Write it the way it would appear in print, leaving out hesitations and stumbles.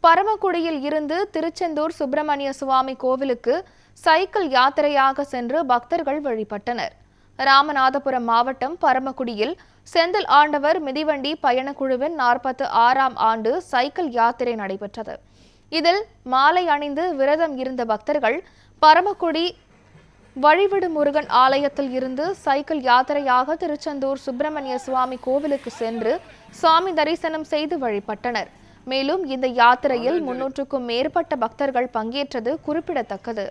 பரமக்குடியில் இருந்து திருச்செந்தூர் சுப்பிரமணிய சுவாமி கோவிலுக்கு சைக்கிள் யாத்திரையாக சென்று பக்தர்கள் வழிபட்டனர். ராமநாதபுரம் மாவட்டம் பரமக்குடியில் செந்தில் ஆண்டவர் மிதிவண்டி பயணக்குழுவின் 46ஆம் ஆண்டு சைக்கிள் யாத்திரை நடைபெற்றது. இதில் மாலை அணிந்து விரதம் இருந்த பக்தர்கள் பரமக்குடி வழிவிடு முருகன் ஆலயத்தில் இருந்து சைக்கிள் யாத்திரையாக திருச்செந்தூர் சுப்பிரமணிய சுவாமி கோவிலுக்கு சென்று சுவாமி தரிசனம் செய்து வழிபட்டனர். மேலும் இந்த யாத்திரையில் 300க்கும் மேற்பட்ட பக்தர்கள் பங்கேற்றது குறிப்பிடத்தக்கது.